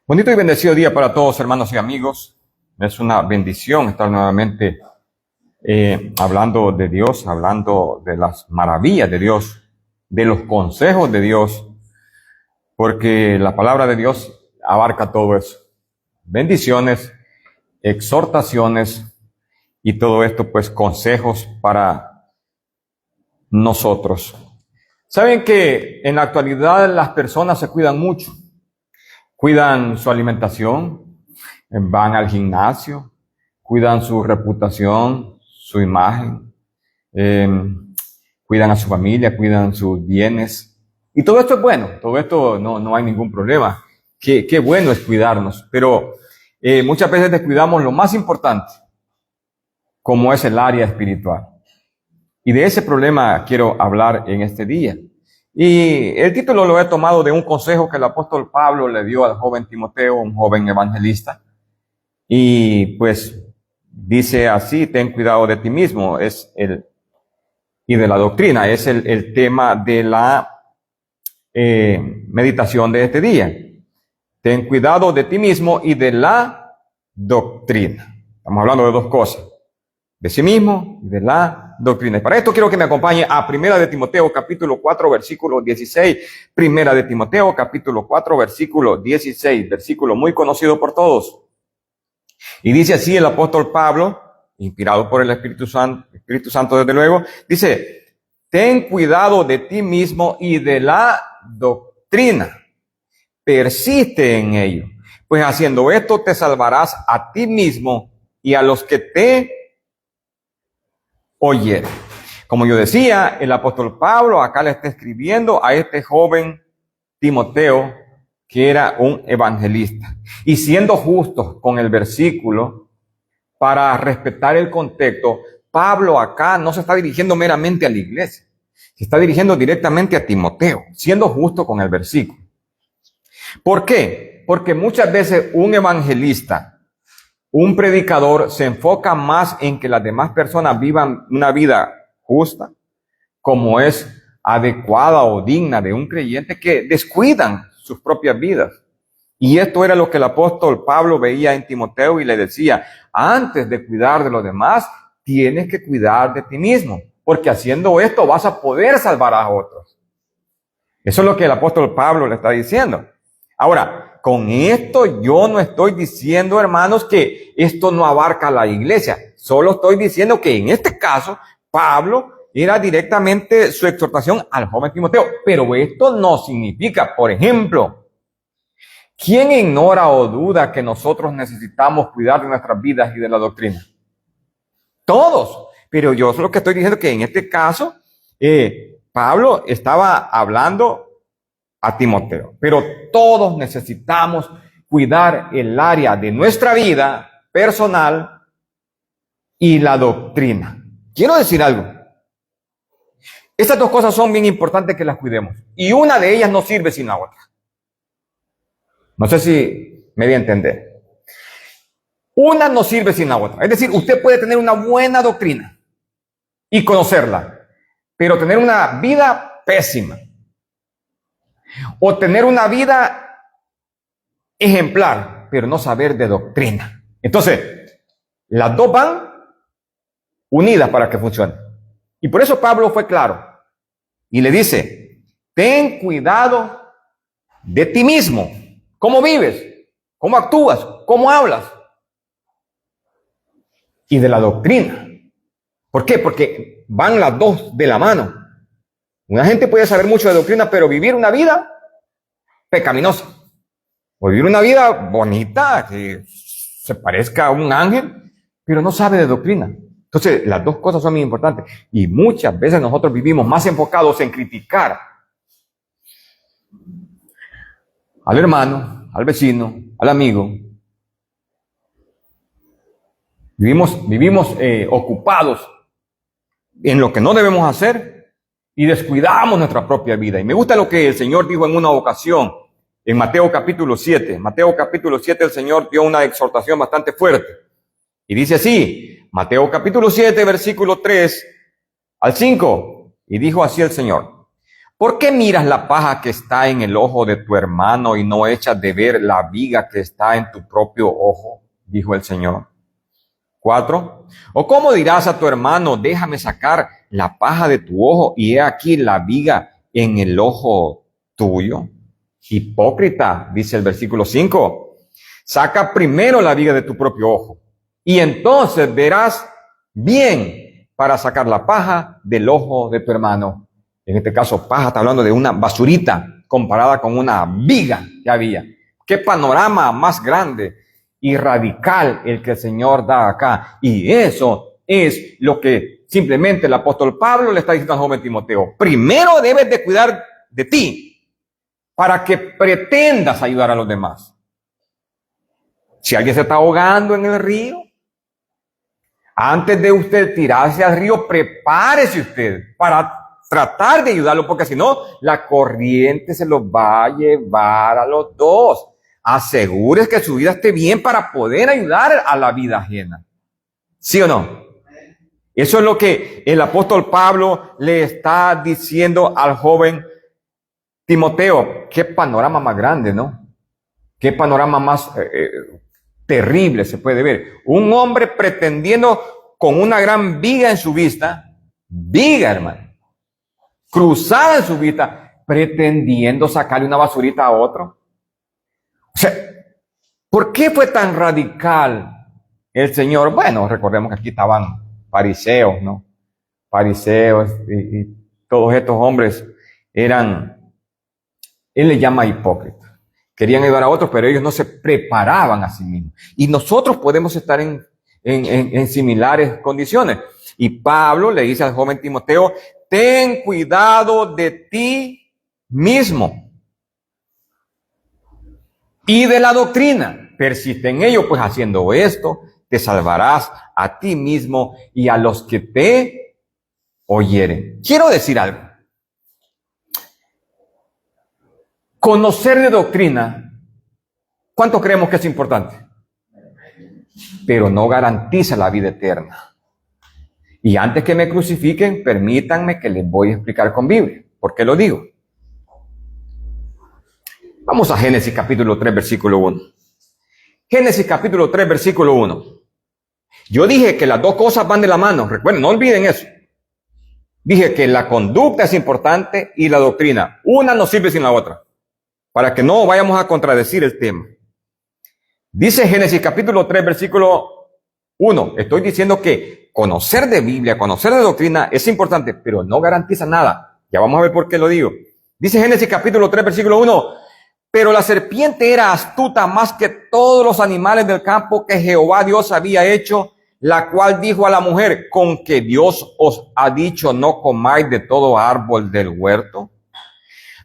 Bonito y bendecido día para todos, hermanos y amigos. Es una bendición estar nuevamente hablando de Dios, hablando de las maravillas de Dios, de los consejos de Dios, porque la palabra de Dios abarca todo eso. Bendiciones, exhortaciones y todo esto, pues, consejos para nosotros. Saben que en la actualidad las personas se cuidan mucho. Cuidan su alimentación, van al gimnasio, cuidan su reputación, su imagen, cuidan a su familia, cuidan sus bienes. Y todo esto es bueno, todo esto no hay ningún problema. Qué bueno es cuidarnos, pero muchas veces descuidamos lo más importante, como es el área espiritual. Y de ese problema quiero hablar en este día. Y el título lo he tomado de un consejo que el apóstol Pablo le dio al joven Timoteo, un joven evangelista. Y pues dice así: ten cuidado de ti mismo, y de la doctrina, es el tema de la meditación de este día. Ten cuidado de ti mismo y de la doctrina. Estamos hablando de dos cosas: de sí mismo y de la doctrina. Y para esto quiero que me acompañe a Primera de Timoteo, capítulo 4, versículo 16. Primera de Timoteo, capítulo 4, versículo 16, versículo muy conocido por todos. Y dice así el apóstol Pablo, inspirado por el Espíritu Santo desde luego, dice: ten cuidado de ti mismo y de la doctrina. Persiste en ello, pues haciendo esto te salvarás a ti mismo y a los que te oyere. Como yo decía, el apóstol Pablo acá le está escribiendo a este joven Timoteo, que era un evangelista. Y siendo justos con el versículo, para respetar el contexto, Pablo acá no se está dirigiendo meramente a la iglesia, se está dirigiendo directamente a Timoteo, siendo justo con el versículo. ¿Por qué? Porque muchas veces un evangelista, un predicador, se enfoca más en que las demás personas vivan una vida justa, como es adecuada o digna de un creyente, que descuidan sus propias vidas. Y esto era lo que el apóstol Pablo veía en Timoteo y le decía: antes de cuidar de los demás, tienes que cuidar de ti mismo, porque haciendo esto vas a poder salvar a otros. Eso es lo que el apóstol Pablo le está diciendo. Ahora, con esto yo no estoy diciendo, hermanos, que esto no abarca a la iglesia. Solo estoy diciendo que en este caso, Pablo era directamente su exhortación al joven Timoteo. Pero esto no significa, por ejemplo, ¿quién ignora o duda que nosotros necesitamos cuidar de nuestras vidas y de la doctrina? Todos. Pero yo solo que estoy diciendo que en este caso, Pablo estaba hablando a Timoteo, pero todos necesitamos cuidar el área de nuestra vida personal y la doctrina. Quiero decir algo: estas dos cosas son bien importantes que las cuidemos, y una de ellas no sirve sin la otra. No sé si me voy a entender. Una no sirve sin la otra. Es decir, usted puede tener una buena doctrina y conocerla, pero tener una vida pésima, o tener una vida ejemplar, pero no saber de doctrina. Entonces, las dos van unidas para que funcione. Y por eso Pablo fue claro y le dice: ten cuidado de ti mismo. ¿Cómo vives? ¿Cómo actúas? ¿Cómo hablas? Y de la doctrina. ¿Por qué? Porque van las dos de la mano. Una gente puede saber mucho de doctrina, pero vivir una vida pecaminosa, o vivir una vida bonita, que se parezca a un ángel, pero no sabe de doctrina. Entonces, las dos cosas son muy importantes. Y muchas veces nosotros vivimos más enfocados en criticar al hermano, al vecino, al amigo. Vivimos ocupados en lo que no debemos hacer y descuidamos nuestra propia vida. Y me gusta lo que el Señor dijo en una ocasión en Mateo capítulo 7. Mateo capítulo 7 el Señor dio una exhortación bastante fuerte. Y dice así, Mateo capítulo 7, versículo 3 al 5. Y dijo así el Señor: ¿Por qué miras la paja que está en el ojo de tu hermano y no echas de ver la viga que está en tu propio ojo? Dijo el Señor. 4. ¿O cómo dirás a tu hermano, déjame sacar la paja de tu ojo y he aquí la viga en el ojo tuyo? Hipócrita, dice el versículo 5. Saca primero la viga de tu propio ojo y entonces verás bien para sacar la paja del ojo de tu hermano. En este caso, paja está hablando de una basurita comparada con una viga que había. ¿Qué panorama más grande y radical el que el Señor da acá? Y eso es lo que simplemente el apóstol Pablo le está diciendo al joven Timoteo. Primero debes de cuidar de ti para que pretendas ayudar a los demás. Si alguien se está ahogando en el río, antes de usted tirarse al río, prepárese usted para tratar de ayudarlo, porque si no, la corriente se los va a llevar a los dos. Asegúrese que su vida esté bien para poder ayudar a la vida ajena. ¿Sí o no? Eso es lo que el apóstol Pablo le está diciendo al joven Timoteo. Qué panorama más grande, ¿no? Qué panorama más terrible se puede ver. Un hombre pretendiendo con una gran viga en su vista, viga, hermano, cruzada en su vista, pretendiendo sacarle una basurita a otro. O sea, ¿por qué fue tan radical el Señor? Bueno, recordemos que aquí estaban fariseos, ¿no? Fariseos y todos estos hombres eran, él les llama hipócritas. Querían ayudar a otros, pero ellos no se preparaban a sí mismos. Y nosotros podemos estar en similares condiciones. Y Pablo le dice al joven Timoteo, ten cuidado de ti mismo y de la doctrina. Persiste en ello, pues haciendo esto, te salvarás a ti mismo y a los que te oyeren. Quiero decir algo. Conocer de doctrina, ¿cuánto creemos que es importante? Pero no garantiza la vida eterna. Y antes que me crucifiquen, permítanme que les voy a explicar con Biblia. ¿Por qué lo digo? Vamos a Génesis capítulo 3, versículo 1. Génesis capítulo 3, versículo 1. Yo dije que las dos cosas van de la mano. Recuerden, no olviden eso. Dije que la conducta es importante y la doctrina. Una no sirve sin la otra. Para que no vayamos a contradecir el tema. Dice Génesis capítulo 3, versículo 1. Estoy diciendo que conocer de Biblia, conocer de doctrina es importante, pero no garantiza nada. Ya vamos a ver por qué lo digo. Dice Génesis capítulo 3, versículo 1. Pero la serpiente era astuta más que todos los animales del campo que Jehová Dios había hecho, la cual dijo a la mujer, ¿con que Dios os ha dicho no comáis de todo árbol del huerto?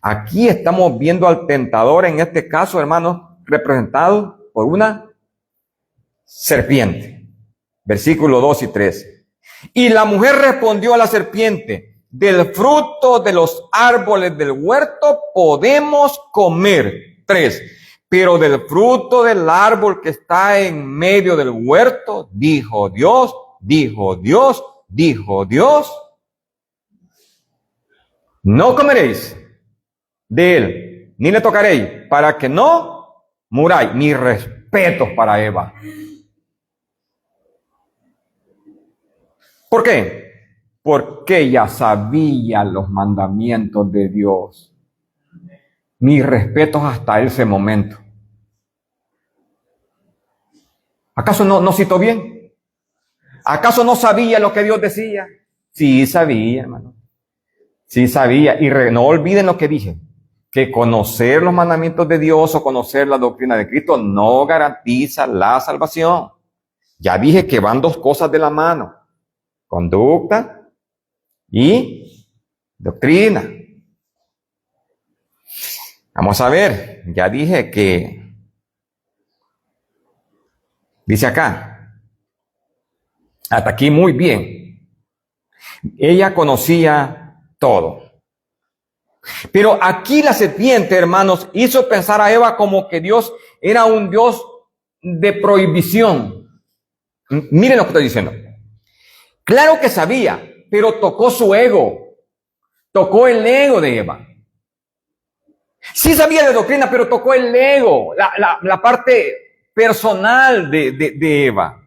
Aquí estamos viendo al tentador, en este caso, hermanos, representado por una serpiente. Versículos 2 y 3. Y la mujer respondió a la serpiente, del fruto de los árboles del huerto podemos comer. 3. Pero del fruto del árbol que está en medio del huerto, dijo Dios, no comeréis de él, ni le tocaréis, para que no muráis. Mis respetos para Eva. ¿Por qué? Porque ella sabía los mandamientos de Dios. Mis respetos hasta ese momento. ¿Acaso no citó bien? ¿Acaso no sabía lo que Dios decía? Sí sabía, hermano. Sí sabía. Y no olviden lo que dije. Que conocer los mandamientos de Dios o conocer la doctrina de Cristo no garantiza la salvación. Ya dije que van dos cosas de la mano. Conducta y doctrina. Vamos a ver, ya dije que, dice acá, hasta aquí muy bien. Ella conocía todo. Pero aquí la serpiente, hermanos, hizo pensar a Eva como que Dios era un Dios de prohibición. Miren lo que estoy diciendo. Claro que sabía, pero tocó su ego. Tocó el ego de Eva. Sí sabía de doctrina, pero tocó el ego, la parte personal de Eva.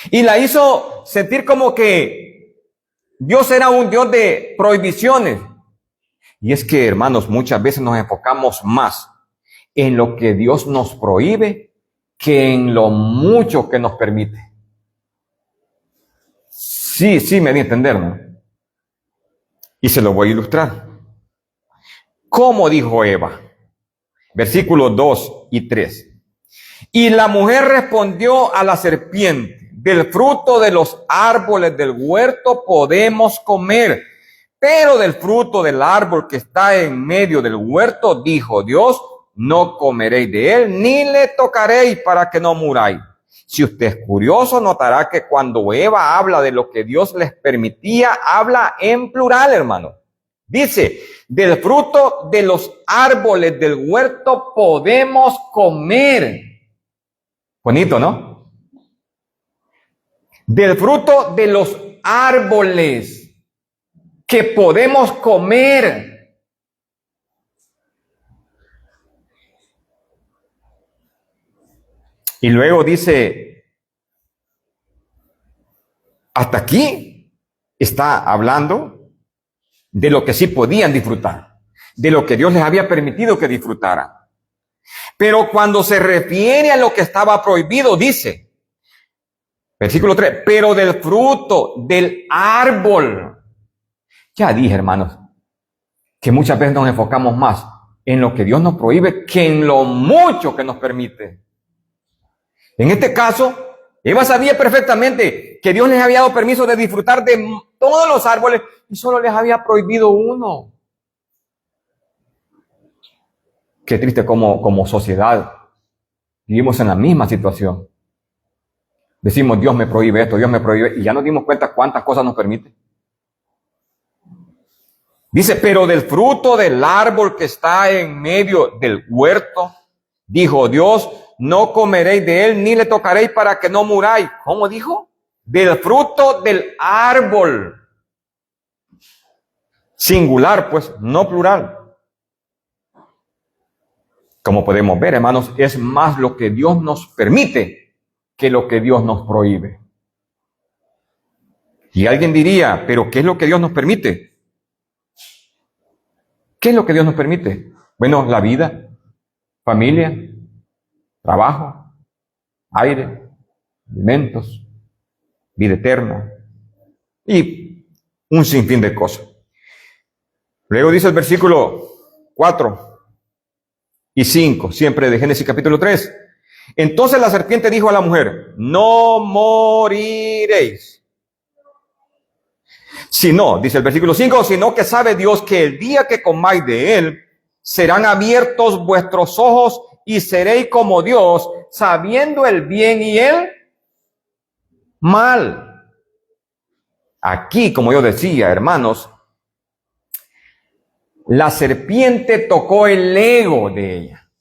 Y la hizo sentir como que Dios era un Dios de prohibiciones. Y es que, hermanos, muchas veces nos enfocamos más en lo que Dios nos prohíbe que en lo mucho que nos permite. Sí, me di a entender, ¿no? Y se lo voy a ilustrar. ¿Cómo dijo Eva? Versículos 2 y 3. Y la mujer respondió a la serpiente: del fruto de los árboles del huerto podemos comer, pero del fruto del árbol que está en medio del huerto, dijo Dios, no comeréis de él, ni le tocaréis para que no muráis. Si usted es curioso, notará que cuando Eva habla de lo que Dios les permitía, habla en plural, hermano. Dice, del fruto de los árboles del huerto podemos comer. Bonito, ¿no? Del fruto de los árboles que podemos comer. Y luego dice, hasta aquí está hablando de lo que sí podían disfrutar, de lo que Dios les había permitido que disfrutaran. Pero cuando se refiere a lo que estaba prohibido, dice, versículo 3, pero del fruto del árbol. Ya dije, hermanos, que muchas veces nos enfocamos más en lo que Dios nos prohíbe que en lo mucho que nos permite. En este caso, Eva sabía perfectamente que Dios les había dado permiso de disfrutar de todos los árboles y solo les había prohibido uno. Qué triste como sociedad. Vivimos en la misma situación. Decimos, Dios me prohíbe esto, Dios me prohíbe, y ya nos dimos cuenta cuántas cosas nos permite. Dice, pero del fruto del árbol que está en medio del huerto, dijo Dios, no comeréis de él, ni le tocaréis para que no muráis. ¿Cómo dijo? Del fruto del árbol. Singular, pues, no plural. Como podemos ver, hermanos, es más lo que Dios nos permite que lo que Dios nos prohíbe. Y alguien diría, ¿pero qué es lo que Dios nos permite? ¿Qué es lo que Dios nos permite? Bueno, la vida, familia, trabajo, aire, alimentos, vida eterna y un sinfín de cosas. Luego dice el versículo 4 y 5, siempre de Génesis capítulo 3. Entonces la serpiente dijo a la mujer, no moriréis. Sino, dice el versículo 5, sino que sabe Dios que el día que comáis de él, serán abiertos vuestros ojos y seréis como Dios, sabiendo el bien y el mal. Aquí, como yo decía, hermanos, la serpiente tocó el ego de ella.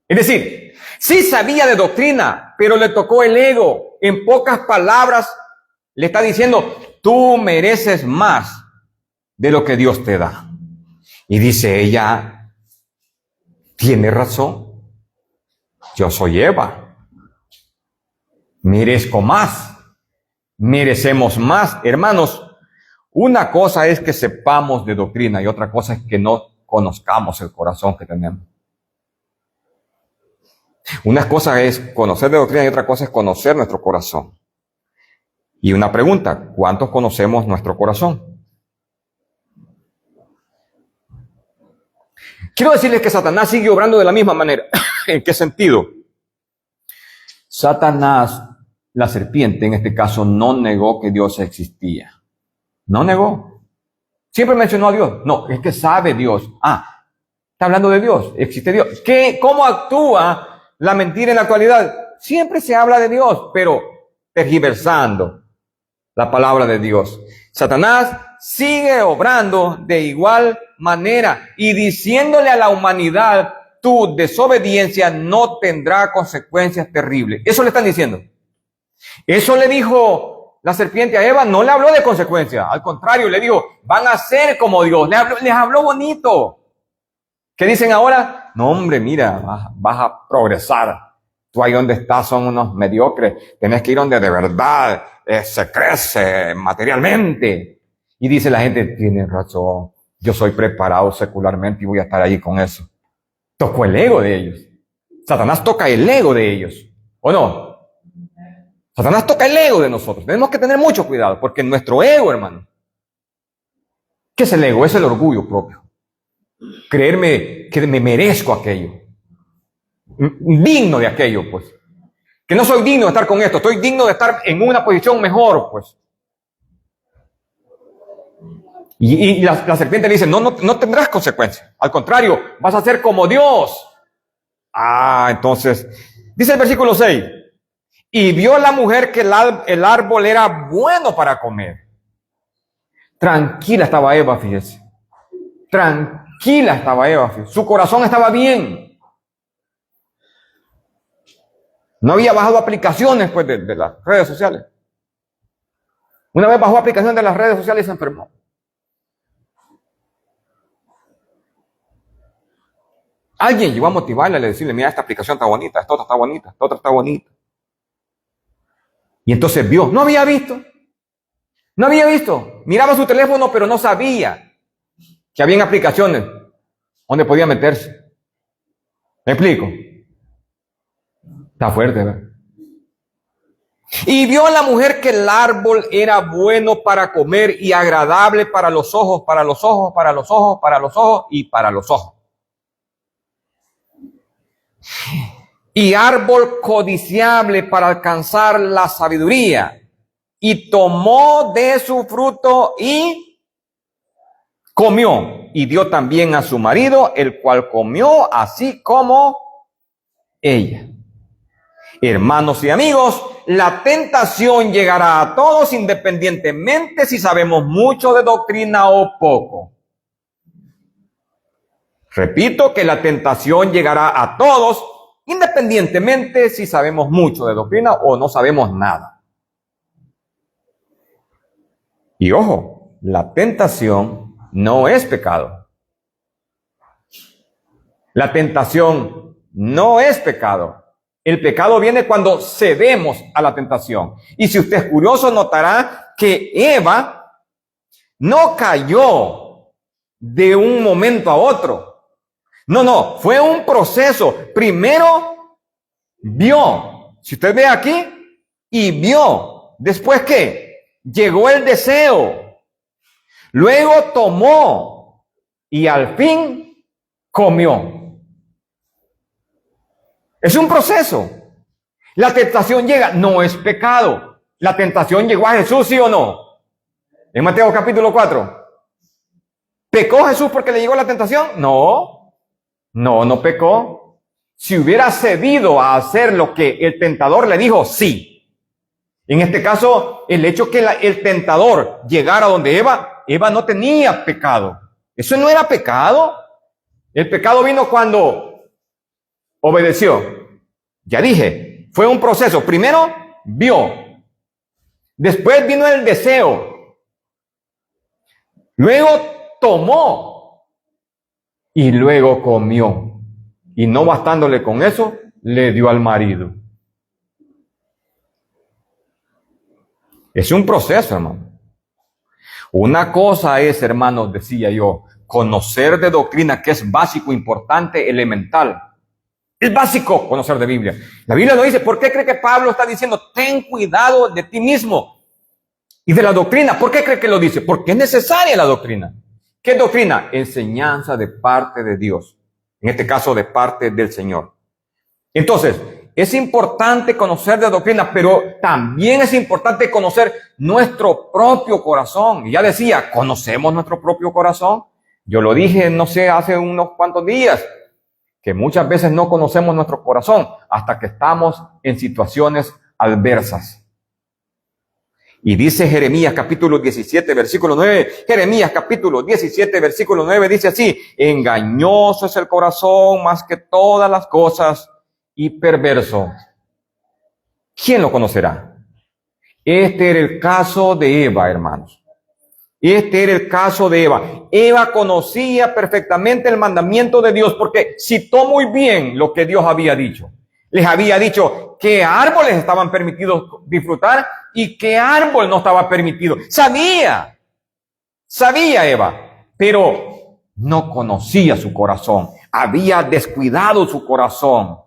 Es decir, sí sabía de doctrina, pero le tocó el ego. En pocas palabras, le está diciendo, tú mereces más de lo que Dios te da. Y dice ella, tiene razón. Yo soy Eva. Merezco más. Merecemos más. Hermanos, una cosa es que sepamos de doctrina y otra cosa es que no conozcamos el corazón que tenemos. Una cosa es conocer de doctrina y otra cosa es conocer nuestro corazón. Y una pregunta, ¿cuántos conocemos nuestro corazón? Quiero decirles que Satanás sigue obrando de la misma manera. ¿En qué sentido? Satanás, la serpiente en este caso, no negó que Dios existía. No negó. Siempre mencionó a Dios. No, es que sabe Dios. Está hablando de Dios. Existe Dios. ¿Cómo actúa la mentira en la actualidad? Siempre se habla de Dios, pero tergiversando la palabra de Dios. Satanás sigue obrando de igual manera y diciéndole a la humanidad, tu desobediencia no tendrá consecuencias terribles. Eso le están diciendo. Eso le dijo la serpiente a Eva, no le habló de consecuencia. Al contrario, le dijo, van a ser como Dios. Les habló bonito. ¿Qué dicen ahora? No, hombre, mira, vas a progresar. Tú ahí donde estás son unos mediocres. Tenés que ir donde de verdad se crece materialmente. Y dice la gente, tiene razón. Yo soy preparado secularmente y voy a estar ahí con eso. Tocó el ego de ellos. Satanás toca el ego de ellos. ¿O no? Satanás toca el ego de nosotros. Tenemos que tener mucho cuidado porque nuestro ego, hermano. ¿Qué es el ego? Es el orgullo propio. Creerme que me merezco aquello. Digno de aquello, pues. Que no soy digno de estar con esto. Estoy digno de estar en una posición mejor, pues. Y la serpiente le dice, no tendrás consecuencias. Al contrario, vas a ser como Dios. Entonces, dice el versículo 6. Y vio la mujer que el árbol era bueno para comer. Tranquila estaba Eva, fíjese. Tranquila estaba Eva, fíjese. Su corazón estaba bien. No había bajado aplicaciones pues, de las redes sociales. Una vez bajó aplicación de las redes sociales y se enfermó. Alguien llegó a motivarle, a decirle, mira, esta aplicación está bonita, esta otra está bonita, esta otra está bonita. Y entonces vio, no había visto. Miraba su teléfono, pero no sabía que había aplicaciones donde podía meterse. ¿Me explico? Está fuerte, ¿verdad? Y vio a la mujer que el árbol era bueno para comer y agradable para los ojos, para los ojos, para los ojos, para los ojos y para los ojos. Y árbol codiciable para alcanzar la sabiduría. Y tomó de su fruto y comió. Y dio también a su marido, el cual comió así como ella. Hermanos y amigos, la tentación llegará a todos independientemente si sabemos mucho de doctrina o poco. Repito que la tentación llegará a todos independientemente si sabemos mucho de doctrina o no sabemos nada. Y ojo, la tentación no es pecado. La tentación no es pecado. El pecado viene cuando cedemos a la tentación. Y si usted es curioso, notará que Eva no cayó de un momento a otro. No, fue un proceso. Primero vio, si usted ve aquí, y vio. Después, ¿qué? Llegó el deseo. Luego tomó y al fin comió. Es un proceso. La tentación llega, no es pecado. La tentación llegó a Jesús, ¿sí o no? En Mateo capítulo 4. ¿Pecó Jesús porque le llegó la tentación? No pecó. Si hubiera cedido a hacer lo que el tentador le dijo, sí. En este caso, el hecho que el tentador llegara donde Eva no tenía pecado. Eso no era pecado. El pecado vino cuando obedeció. Ya dije, fue un proceso. Primero vio. Después vino el deseo. Luego tomó. Y luego comió. Y no bastándole con eso, le dio al marido. Es un proceso, hermano. Una cosa es, hermanos, decía yo, conocer de doctrina, que es básico, importante, elemental. Es básico conocer de Biblia. La Biblia lo dice. ¿Por qué cree que Pablo está diciendo, ten cuidado de ti mismo y de la doctrina? ¿Por qué cree que lo dice? Porque es necesaria la doctrina. ¿Qué doctrina? Enseñanza de parte de Dios. En este caso, de parte del Señor. Entonces, es importante conocer de doctrina, pero también es importante conocer nuestro propio corazón. Y ya decía, ¿conocemos nuestro propio corazón? Yo lo dije, no sé, hace unos cuantos días, que muchas veces no conocemos nuestro corazón hasta que estamos en situaciones adversas. Y dice Jeremías capítulo 17, versículo 9, Jeremías capítulo 17, versículo 9, dice así, engañoso es el corazón más que todas las cosas y perverso. ¿Quién lo conocerá? Este era el caso de Eva, hermanos. Este era el caso de Eva. Eva conocía perfectamente el mandamiento de Dios porque citó muy bien lo que Dios había dicho. Les había dicho qué árboles estaban permitidos disfrutar y qué árbol no estaba permitido. Sabía Eva, pero no conocía su corazón. Había descuidado su corazón.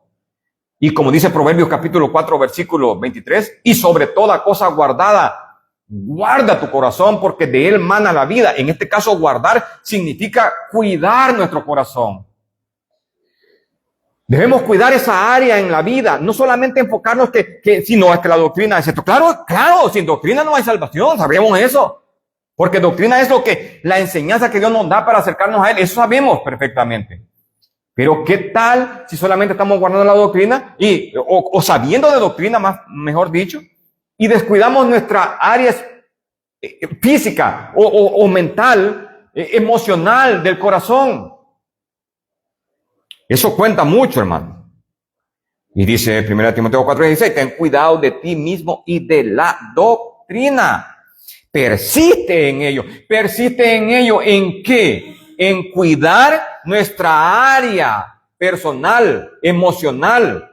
Y como dice Proverbios capítulo 4, versículo 23, y sobre toda cosa guardada, guarda tu corazón porque de él mana la vida. En este caso, guardar significa cuidar nuestro corazón. Debemos cuidar esa área en la vida, no solamente enfocarnos sino es que la doctrina es esto. Claro, sin doctrina no hay salvación, sabemos eso. Porque doctrina es la enseñanza que Dios nos da para acercarnos a Él, eso sabemos perfectamente. Pero ¿qué tal si solamente estamos guardando la doctrina o sabiendo de doctrina, mejor dicho, y descuidamos nuestra área física o mental, emocional del corazón? Eso cuenta mucho, hermano. Y dice 1 Timoteo 4:16, ten cuidado de ti mismo y de la doctrina. Persiste en ello. ¿Persiste en ello en qué? En cuidar nuestra área personal, emocional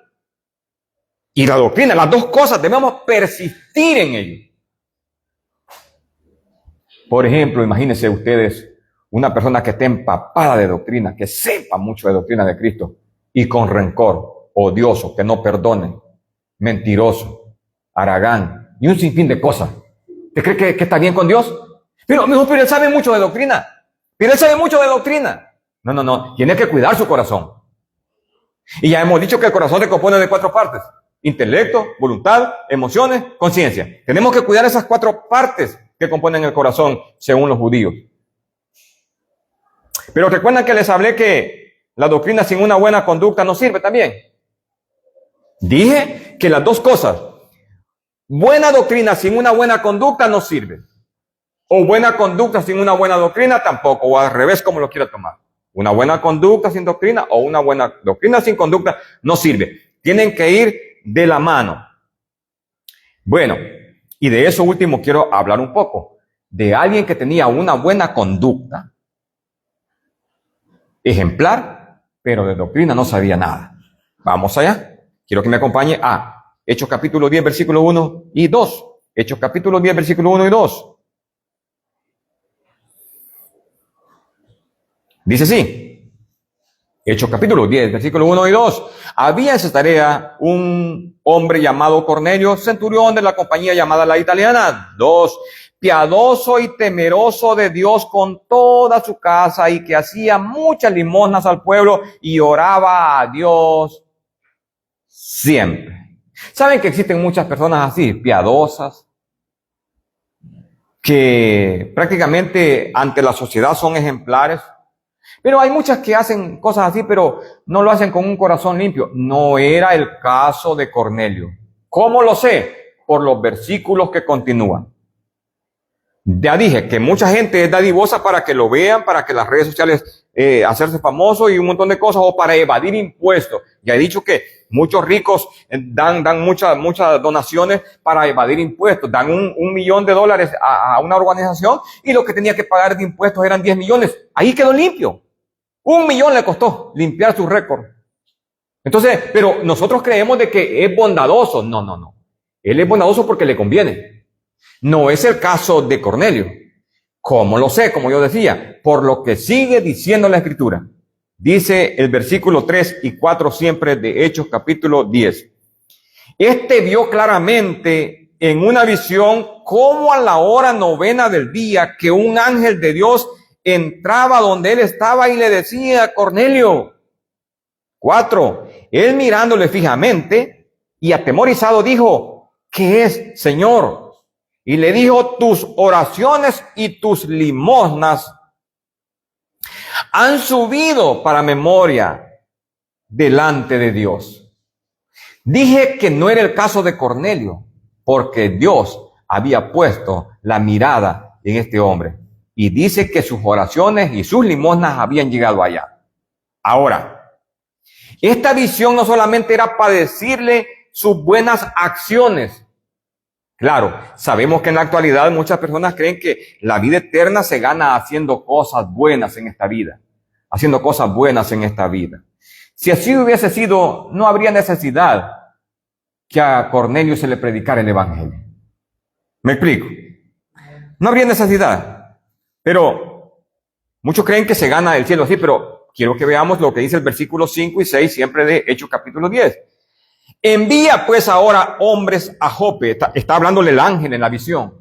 y la doctrina. Las dos cosas debemos persistir en ello. Por ejemplo, imagínense ustedes una persona que esté empapada de doctrina, que sepa mucho de doctrina de Cristo y con rencor, odioso, que no perdone, mentiroso, haragán y un sinfín de cosas. ¿Te cree que está bien con Dios? Pero él sabe mucho de doctrina. No. Tiene que cuidar su corazón. Y ya hemos dicho que el corazón se compone de 4 partes. Intelecto, voluntad, emociones, conciencia. Tenemos que cuidar esas 4 partes que componen el corazón, según los judíos. Pero recuerdan que les hablé que la doctrina sin una buena conducta no sirve también. Dije que las dos cosas, buena doctrina sin una buena conducta no sirve. O buena conducta sin una buena doctrina tampoco, o al revés, como lo quiera tomar. Una buena conducta sin doctrina o una buena doctrina sin conducta no sirve. Tienen que ir de la mano. Bueno, y de eso último quiero hablar un poco. De alguien que tenía una buena conducta, ejemplar, pero de doctrina no sabía nada. Vamos allá. Quiero que me acompañe a Hechos capítulo 10, versículo 1 y 2. Hechos capítulo 10, versículo 1 y 2. Dice así, Hechos capítulo 10, versículo 1 y 2. Había en Cesarea un hombre llamado Cornelio, centurión de la compañía llamada La Italiana. 2. Piadoso y temeroso de Dios con toda su casa y que hacía muchas limosnas al pueblo y oraba a Dios siempre. ¿Saben que existen muchas personas así, piadosas, que prácticamente ante la sociedad son ejemplares? Pero hay muchas que hacen cosas así, pero no lo hacen con un corazón limpio. No era el caso de Cornelio. ¿Cómo lo sé? Por los versículos que continúan. Ya dije que mucha gente es dadivosa para que lo vean, para que las redes sociales hacerse famoso y un montón de cosas, o para evadir impuestos. Ya he dicho que muchos ricos dan muchas donaciones para evadir impuestos. Dan $1 millón a una organización y lo que tenía que pagar de impuestos eran 10 millones. Ahí quedó limpio. $1 millón le costó limpiar su récord. Entonces, pero nosotros creemos de que es bondadoso. No. Él es bondadoso porque le conviene. No es el caso de Cornelio. ¿Cómo lo sé? Como yo decía, por lo que sigue diciendo la Escritura. Dice el versículo 3 y 4 siempre de Hechos capítulo 10. Este vio claramente en una visión como a la hora 9 del día que un ángel de Dios entraba donde él estaba y le decía, Cornelio. 4. Él mirándole fijamente y atemorizado dijo, ¿qué es, Señor? Y le dijo, tus oraciones y tus limosnas han subido para memoria delante de Dios. Dije que no era el caso de Cornelio, porque Dios había puesto la mirada en este hombre. Y dice que sus oraciones y sus limosnas habían llegado allá. Ahora, esta visión no solamente era para decirle sus buenas acciones, Claro, sabemos que en la actualidad muchas personas creen que la vida eterna se gana haciendo cosas buenas en esta vida. Haciendo cosas buenas en esta vida. Si así hubiese sido, no habría necesidad que a Cornelio se le predicara el evangelio. ¿Me explico? No habría necesidad. Pero muchos creen que se gana el cielo así, pero quiero que veamos lo que dice el versículo 5 y 6, siempre de Hechos capítulo 10. Envía pues ahora hombres a Jope. Está hablándole el ángel en la visión.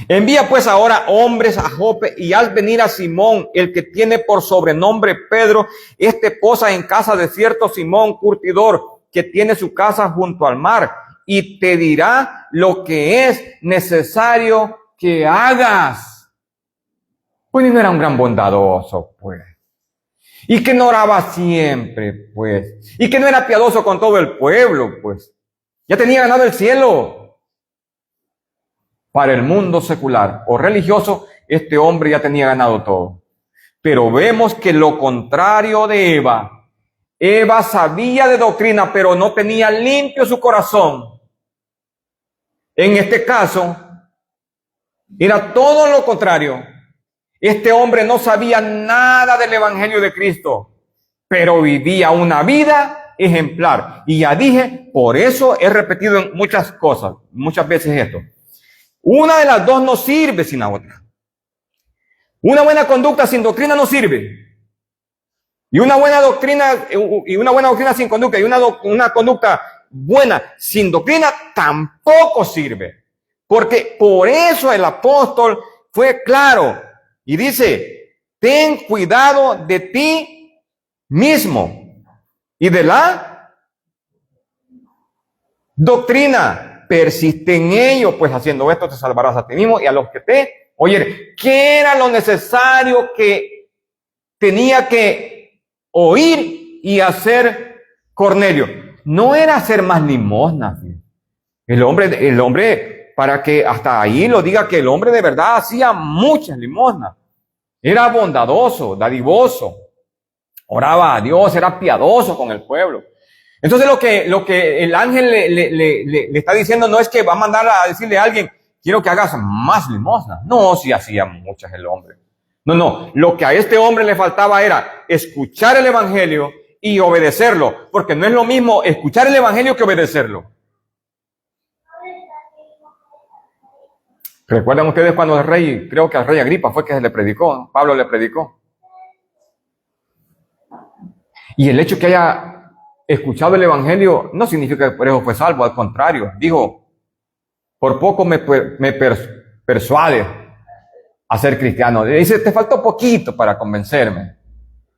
Envía pues ahora hombres a Jope y haz venir a Simón, el que tiene por sobrenombre Pedro. Este posa en casa de cierto Simón curtidor, que tiene su casa junto al mar, y te dirá lo que es necesario que hagas. Pues no era un gran bondadoso, pues. Y que no oraba siempre, pues. Y que no era piadoso con todo el pueblo, pues. Ya tenía ganado el cielo. Para el mundo secular o religioso, este hombre ya tenía ganado todo. Pero vemos que lo contrario de Eva. Eva sabía de doctrina, pero no tenía limpio su corazón. En este caso, era todo lo contrario. Este hombre no sabía nada del evangelio de Cristo, pero vivía una vida ejemplar. Y ya dije, por eso he repetido en muchas cosas, muchas veces esto. Una de las dos no sirve sin la otra. Una buena conducta sin doctrina no sirve. Y una buena doctrina sin conducta y una conducta buena sin doctrina tampoco sirve. Porque por eso el apóstol fue claro y dice, ten cuidado de ti mismo y de la doctrina. Persiste en ello, pues haciendo esto te salvarás a ti mismo y a los que te oyeron. ¿Qué era lo necesario que tenía que oír y hacer Cornelio? No era hacer más limosnas. El hombre, para que hasta ahí lo diga, que el hombre de verdad hacía muchas limosnas. Era bondadoso, dadivoso. Oraba a Dios, era piadoso con el pueblo. Entonces lo que el ángel le está diciendo no es que va a mandar a decirle a alguien, quiero que hagas más limosnas. No, si hacía muchas el hombre. No. Lo que a este hombre le faltaba era escuchar el evangelio y obedecerlo. Porque no es lo mismo escuchar el evangelio que obedecerlo. ¿Recuerdan ustedes cuando el rey, creo que al rey Agripa fue que se le predicó, Pablo le predicó? Y el hecho que haya escuchado el evangelio no significa que por eso fue salvo, al contrario, dijo, por poco me persuade a ser cristiano. Le dice, te faltó poquito para convencerme.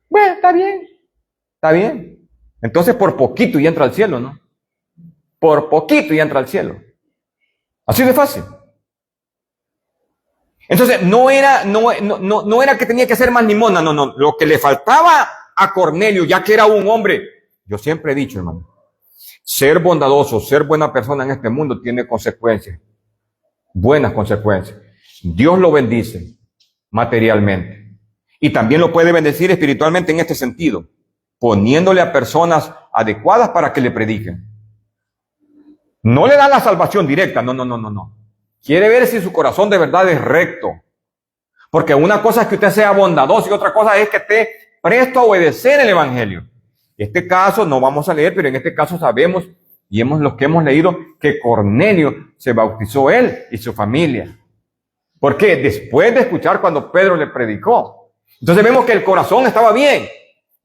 Bueno, está bien. Entonces por poquito y entra al cielo, ¿no? Por poquito y entra al cielo. Así de fácil. Entonces no era que tenía que hacer más limosna, no. Lo que le faltaba a Cornelio, ya que era un hombre, yo siempre he dicho, hermano, ser bondadoso, ser buena persona en este mundo tiene consecuencias, buenas consecuencias. Dios lo bendice materialmente y también lo puede bendecir espiritualmente en este sentido, poniéndole a personas adecuadas para que le prediquen. No le da la salvación directa, no. Quiere ver si su corazón de verdad es recto. Porque una cosa es que usted sea bondadoso y otra cosa es que esté presto a obedecer el evangelio. En este caso no vamos a leer, pero en este caso sabemos y los que hemos leído que Cornelio se bautizó él y su familia. ¿Por qué? Después de escuchar cuando Pedro le predicó. Entonces vemos que el corazón estaba bien.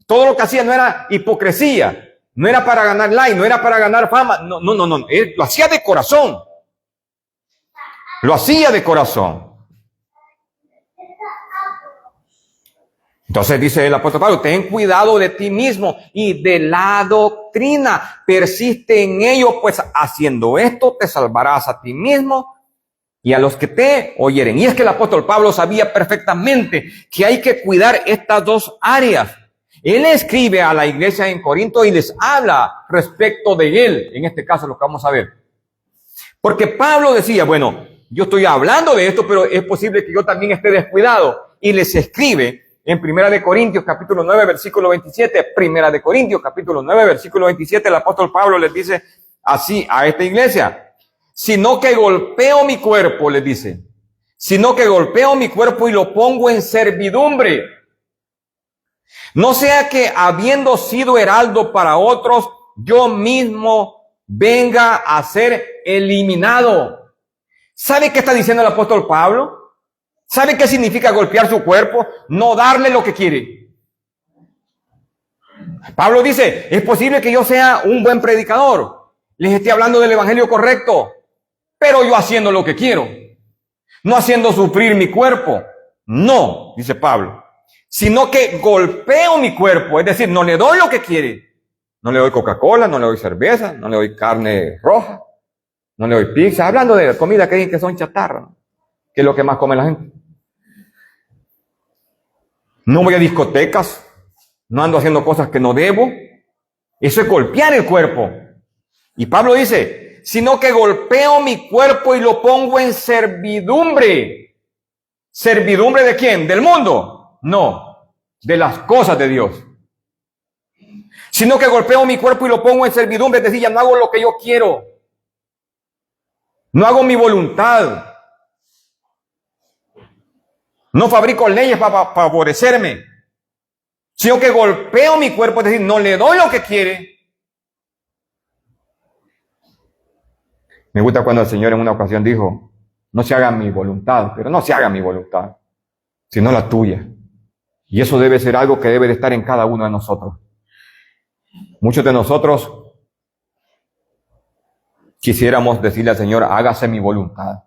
Todo lo que hacía no era hipocresía, no era para ganar like, no era para ganar fama. No. Él lo hacía de corazón. Lo hacía de corazón. Entonces dice el apóstol Pablo, ten cuidado de ti mismo y de la doctrina. Persiste en ello, pues haciendo esto te salvarás a ti mismo y a los que te oyeren. Y es que el apóstol Pablo sabía perfectamente que hay que cuidar estas dos áreas. Él escribe a la iglesia en Corinto y les habla respecto de él. En este caso lo que vamos a ver. Porque Pablo decía, bueno, yo estoy hablando de esto, pero es posible que yo también esté descuidado. Y les escribe en Primera de Corintios, capítulo 9, versículo 27. Primera de Corintios, capítulo 9, versículo 27. El apóstol Pablo les dice así a esta iglesia. sino que golpeo mi cuerpo, les dice, sino que golpeo mi cuerpo y lo pongo en servidumbre. No sea que habiendo sido heraldo para otros, yo mismo venga a ser eliminado. ¿Sabe qué está diciendo el apóstol Pablo? ¿Sabe qué significa golpear su cuerpo? No darle lo que quiere. Pablo dice, es posible que yo sea un buen predicador, les esté hablando del evangelio correcto, pero yo haciendo lo que quiero, no haciendo sufrir mi cuerpo. No, dice Pablo, sino que golpeo mi cuerpo, es decir, no le doy lo que quiere. No le doy Coca-Cola, no le doy cerveza, no le doy carne roja, no le doy pizza. Hablando de comida que dicen que son chatarra, ¿no? Que es lo que más come la gente. No voy a discotecas, no ando haciendo cosas que no debo. Eso es golpear el cuerpo. Y Pablo dice, sino que golpeo mi cuerpo y lo pongo en servidumbre. ¿Servidumbre de quién? ¿Del mundo? No, de las cosas de Dios. Sino que golpeo mi cuerpo y lo pongo en servidumbre, es decir, ya no hago lo que yo quiero. No hago mi voluntad. No fabrico leyes para favorecerme. Sino que golpeo mi cuerpo, es decir, no le doy lo que quiere. Me gusta cuando el Señor en una ocasión dijo, no se haga mi voluntad, pero no se haga mi voluntad, sino la tuya. Y eso debe ser algo que debe de estar en cada uno de nosotros. Muchos de nosotros quisiéramos decirle al Señor, hágase mi voluntad.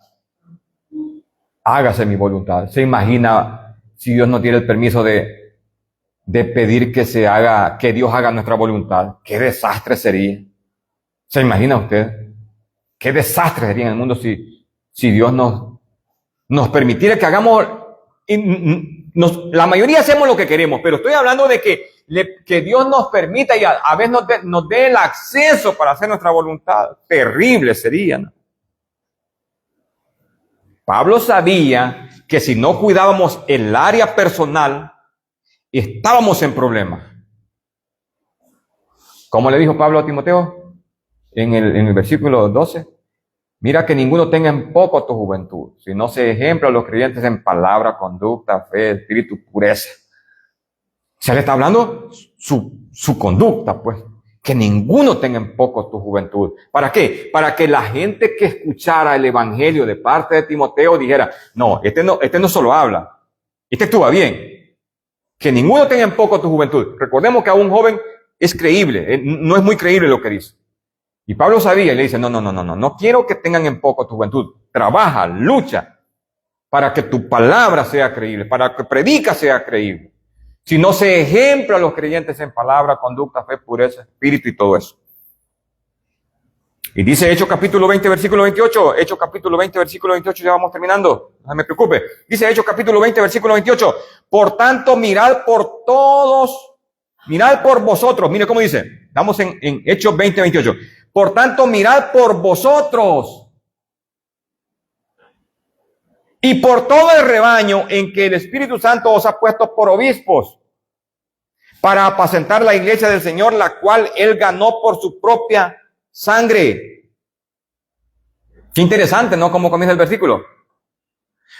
Hágase mi voluntad. ¿Se imagina si Dios no tiene el permiso de pedir que Dios haga nuestra voluntad? ¿Qué desastre sería? ¿Se imagina usted? ¿Qué desastre sería en el mundo si Dios nos permitiera que hagamos... la mayoría hacemos lo que queremos, pero estoy hablando de que Dios nos permita y a veces nos dé el acceso para hacer nuestra voluntad. Terrible sería, ¿no? Pablo sabía que si no cuidábamos el área personal, estábamos en problemas. ¿Cómo le dijo Pablo a Timoteo en el versículo 12? Mira que ninguno tenga en poco tu juventud, sino se ejemplo a los creyentes en palabra, conducta, fe, espíritu, pureza. Se le está hablando su conducta, pues. Que ninguno tenga en poco tu juventud. ¿Para qué? Para que la gente que escuchara el evangelio de parte de Timoteo dijera, no, este no solo habla, este actúa bien. Que ninguno tenga en poco tu juventud. Recordemos que a un joven es creíble, no es muy creíble lo que dice. Y Pablo sabía y le dice, no quiero que tengan en poco tu juventud. Trabaja, lucha para que tu palabra sea creíble, para que predica sea creíble. Si no se ejempla a los creyentes en palabra, conducta, fe, pureza, espíritu y todo eso. Y dice Hechos capítulo 20, versículo 28. Hechos capítulo 20, versículo 28, ya vamos terminando. No se me preocupe. Dice Hechos capítulo 20, versículo 28. Por tanto, mirad por todos, mirad por vosotros. Mire cómo dice. Estamos en Hechos 20, 28. Por tanto, mirad por vosotros y por todo el rebaño en que el Espíritu Santo os ha puesto por obispos para apacentar la iglesia del Señor, la cual Él ganó por su propia sangre. Qué interesante, ¿no? Cómo comienza el versículo.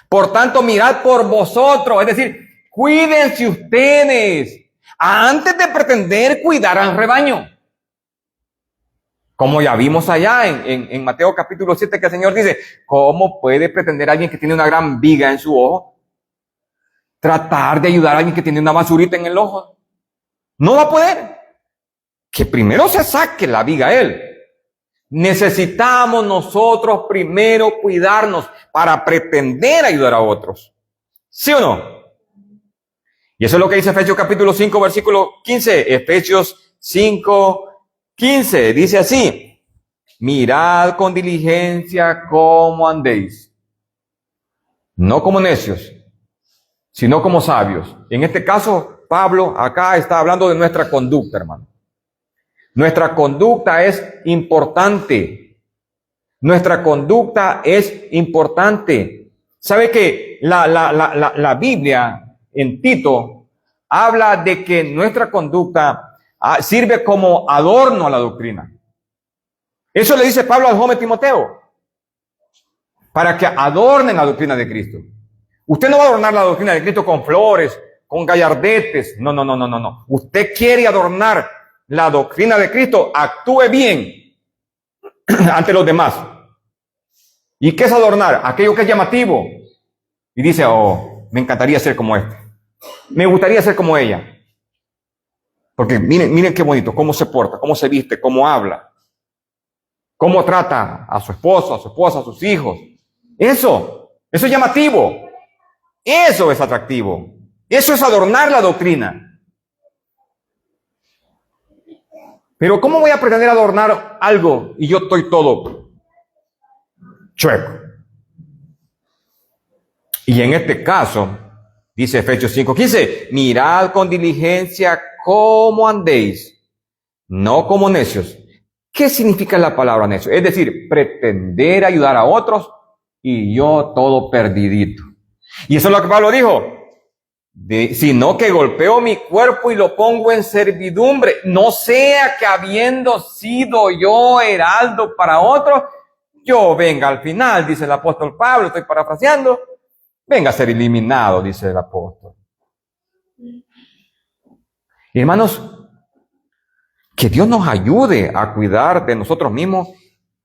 Por tanto, mirad por vosotros, es decir, cuídense ustedes antes de pretender cuidar al rebaño. Como ya vimos allá en Mateo capítulo 7 que el Señor dice, ¿cómo puede pretender alguien que tiene una gran viga en su ojo tratar de ayudar a alguien que tiene una basurita en el ojo? No va a poder. Que primero se saque la viga él. Necesitamos nosotros primero cuidarnos para pretender ayudar a otros. ¿Sí o no? Y eso es lo que dice Efesios capítulo 5, versículo 15. Efesios 5, 15, dice así, mirad con diligencia cómo andéis, no como necios, sino como sabios. En este caso, Pablo acá está hablando de nuestra conducta, hermano. Nuestra conducta es importante. Nuestra conducta es importante. ¿Sabe que la Biblia en Tito habla de que nuestra conducta sirve como adorno a la doctrina? Eso le dice Pablo al joven Timoteo. para que adornen la doctrina de Cristo. Usted no va a adornar la doctrina de Cristo con flores, con gallardetes. No, no, no, no, no, no. Usted quiere adornar la doctrina de Cristo, actúe bien ante los demás. ¿Y qué es adornar? Aquello que es llamativo. Y dice, oh, me encantaría ser como este. Me gustaría ser como ella. Porque miren qué bonito, cómo se porta, cómo se viste, cómo habla. Cómo trata a su esposo, a su esposa, a sus hijos. Eso es llamativo. Eso es atractivo. Eso es adornar la doctrina. Pero ¿cómo voy a pretender adornar algo y yo estoy todo chueco? Y en este caso, dice Efesios 5:15, mirad con diligencia cómo andéis, no como necios. ¿Qué significa la palabra necio? Es decir, pretender ayudar a otros y yo todo perdidito. Y eso es lo que Pablo dijo. Sino que golpeo mi cuerpo y lo pongo en servidumbre, no sea que habiendo sido yo heraldo para otros, yo venga al final, dice el apóstol Pablo, estoy parafraseando, venga a ser eliminado, dice el apóstol. Y hermanos, que Dios nos ayude a cuidar de nosotros mismos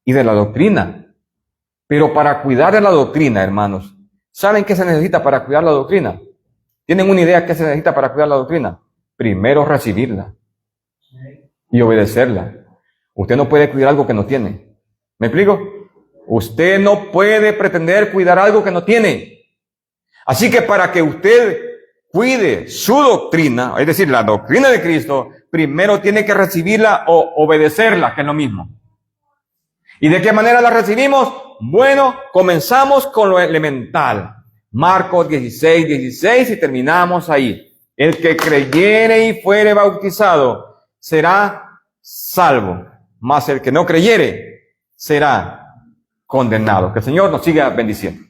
y de la doctrina. Pero para cuidar de la doctrina, hermanos, ¿saben qué se necesita para cuidar la doctrina? ¿Tienen una idea qué se necesita para cuidar la doctrina? Primero recibirla y obedecerla. Usted no puede cuidar algo que no tiene. ¿Me explico? Usted no puede pretender cuidar algo que no tiene. Así que para que usted cuide su doctrina, es decir, la doctrina de Cristo, primero tiene que recibirla o obedecerla, que es lo mismo. ¿Y de qué manera la recibimos? Bueno, comenzamos con lo elemental. Marcos 16:16 y terminamos ahí. El que creyere y fuere bautizado será salvo, mas el que no creyere será condenado. Que el Señor nos siga bendiciendo.